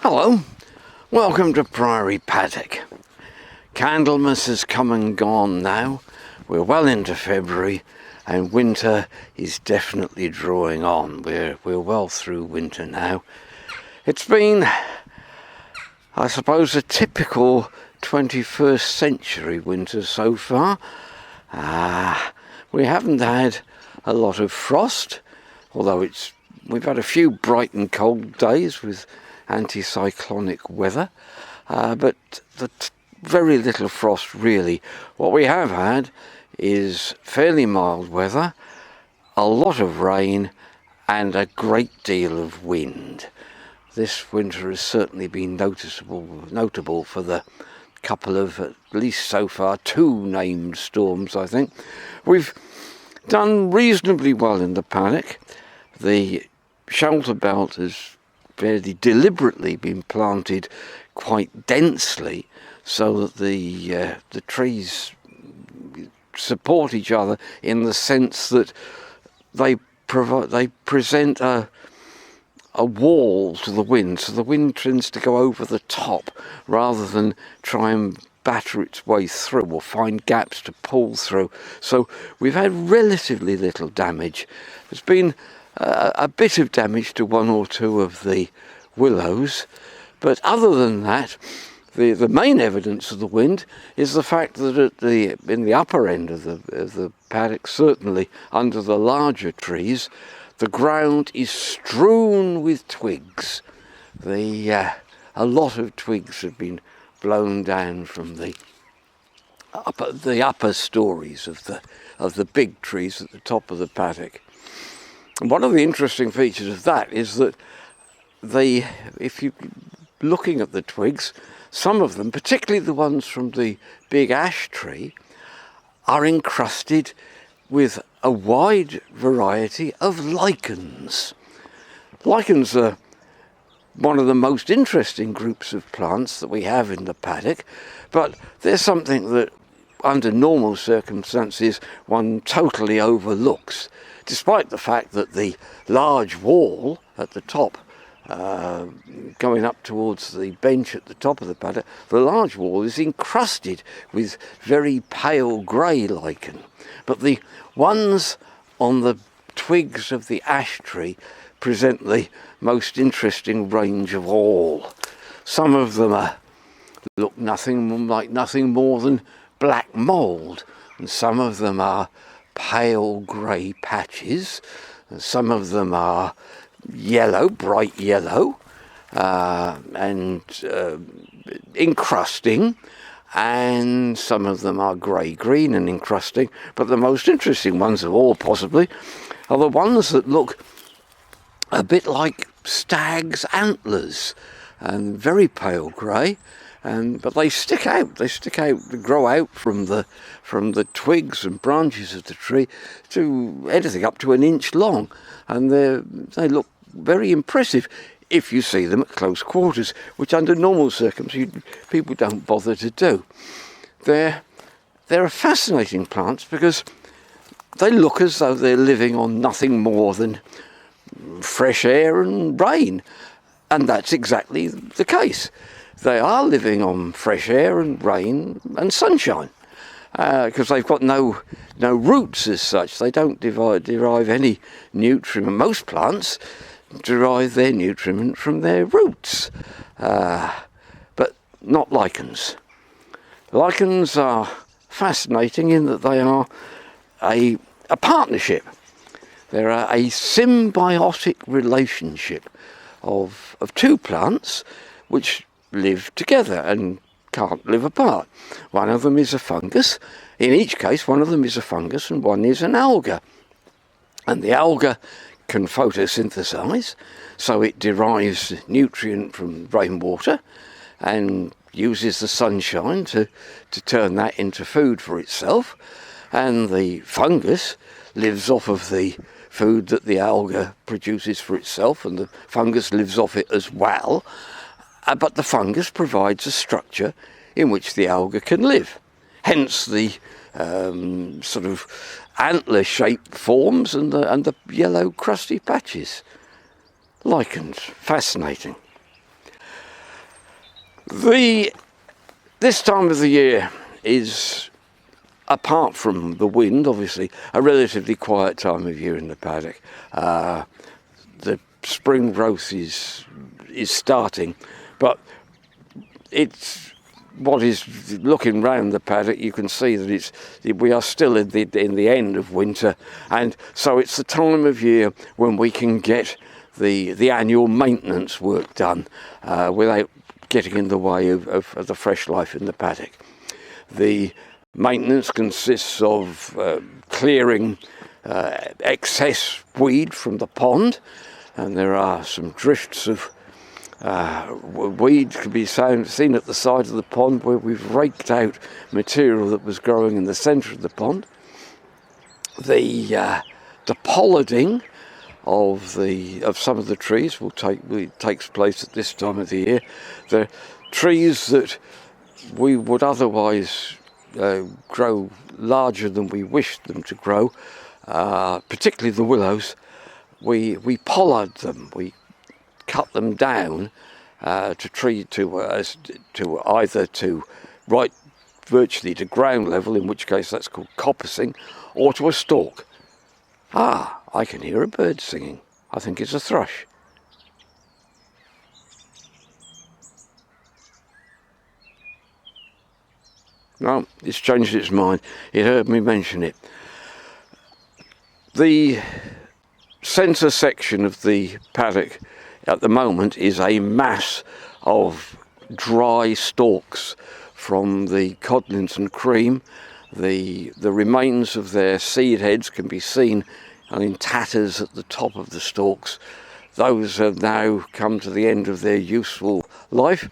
Hello, welcome to Priory Paddock. Candlemas has come and gone now. We're well into February and winter is definitely drawing on. We're well through winter now. It's been, I suppose, a typical 21st century winter so far. We haven't had a lot of frost, although we've had a few bright and cold days with anticyclonic weather, but very little frost really. What we have had is fairly mild weather, a lot of rain and a great deal of wind. This winter has certainly been notable for the couple of, at least so far, 2 named storms, I think. We've done reasonably well in the paddock. The shelter belt has fairly deliberately been planted quite densely so that the trees support each other in the sense that they present a wall to the wind, so the wind tends to go over the top rather than try and batter its way through or find gaps to pull through. So we've had relatively little damage. There's been a bit of damage to 1 or 2 of the willows, but other than that, the main evidence of the wind is the fact that in the upper end of the paddock, certainly under the larger trees, the ground is strewn with twigs. A lot of twigs have been blown down from the upper stories of the big trees at the top of the paddock. And one of the interesting features of that is that if you're looking at the twigs, some of them, particularly the ones from the big ash tree, are encrusted with a wide variety of lichens. Lichens are one of the most interesting groups of plants that we have in the paddock, but they're something that under normal circumstances one totally overlooks, despite the fact that the large wall at the top, going up towards the bench at the top of the paddock, the large wall is encrusted with very pale grey lichen. But the ones on the twigs of the ash tree present the most interesting range of all. Some of them look like nothing more than black mould, and some of them are pale grey patches, and some of them are yellow, bright yellow, and encrusting, and some of them are grey-green and encrusting. But the most interesting ones of all, possibly, are the ones that look a bit like stag's antlers, and very pale grey, but they stick out. They grow out from the twigs and branches of the tree to anything up to 1 inch long, and they look very impressive if you see them at close quarters, which under normal circumstances people don't bother to do. They're fascinating plants because they look as though they're living on nothing more than fresh air and rain, and that's exactly the case. They are living on fresh air and rain and sunshine, because they've got no roots as such. They don't derive any nutriment. Most plants derive their nutriment from their roots, but not lichens. Lichens are fascinating in that they are a partnership. They're a symbiotic relationship of 2 plants which live together and can't live apart. One of them is a fungus. In each case, one of them is a fungus and one is an alga. And the alga can photosynthesize, so it derives nutrient from rainwater and uses the sunshine to turn that into food for itself. And the fungus lives off of the food that the alga produces for itself, and the fungus lives off it as well. But the fungus provides a structure in which the alga can live. Hence the sort of antler-shaped forms and the yellow crusty patches. Lichens, fascinating. This time of the year is, apart from the wind, obviously, a relatively quiet time of year in the paddock. The spring growth is starting, but it's what is looking round the paddock. You can see that we are still in the end of winter, and so it's the time of year when we can get the annual maintenance work done without getting in the way of the fresh life in the paddock. The maintenance consists of clearing excess weed from the pond, and there are some drifts of weed can be seen at the side of the pond where we've raked out material that was growing in the centre of the pond. The pollarding of some of the trees takes place at this time of the year. The trees that we would otherwise grow larger than we wish them to grow, particularly the willows, we pollard them. We cut them down right virtually to ground level, in which case that's called coppicing, or to a stalk. I can hear a bird singing. I think it's a thrush. No, it's changed its mind. It heard me mention it. The centre section of the paddock at the moment is a mass of dry stalks from the codlins and cream. The remains of their seed heads can be seen in tatters at the top of the stalks. Those have now come to the end of their useful life.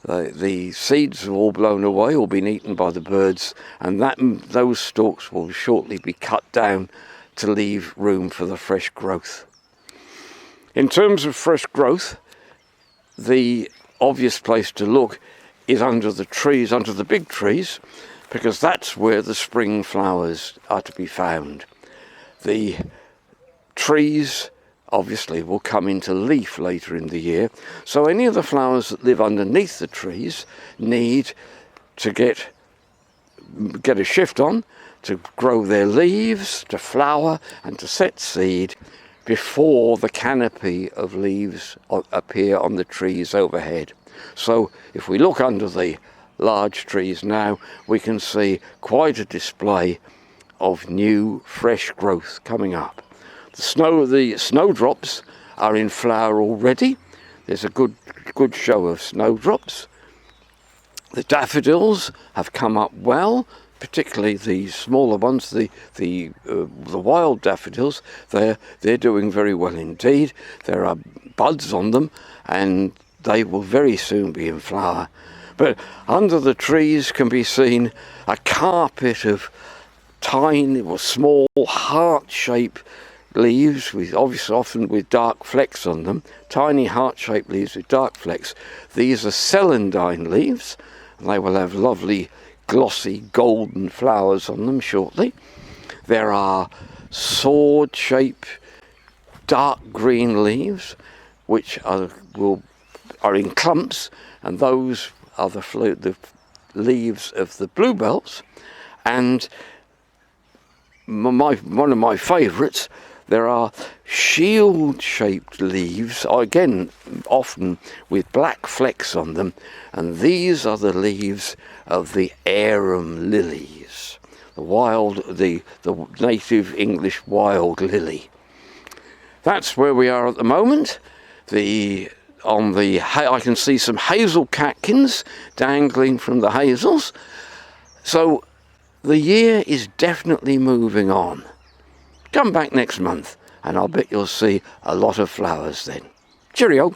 The seeds have all blown away or been eaten by the birds, and those stalks will shortly be cut down to leave room for the fresh growth. In terms of fresh growth, the obvious place to look is under the trees, under the big trees, because that's where the spring flowers are to be found. The trees obviously will come into leaf later in the year, so any of the flowers that live underneath the trees need to get a shift on, to grow their leaves, to flower and to set seed before the canopy of leaves appear on the trees overhead. So if we look under the large trees now, we can see quite a display of new fresh growth coming up. The snowdrops are in flower already. There's a good show of snowdrops. The daffodils have come up well, particularly the smaller ones, the wild daffodils. They're doing very well indeed. There are buds on them, and they will very soon be in flower. But under the trees can be seen a carpet of tiny or small heart-shaped leaves, often with dark flecks on them. Tiny heart-shaped leaves with dark flecks. These are celandine leaves, and they will have lovely glossy golden flowers on them shortly. There are sword-shaped dark green leaves, which are in clumps, and those are the leaves of the bluebells. And one of my favourites, there are shield-shaped leaves, again often with black flecks on them, and these are the leaves of the arum lilies, the native English wild lily. That's where we are at the moment. I can see some hazel catkins dangling from the hazels. So the year is definitely moving on. Come back next month and I'll bet you'll see a lot of flowers then. Cheerio.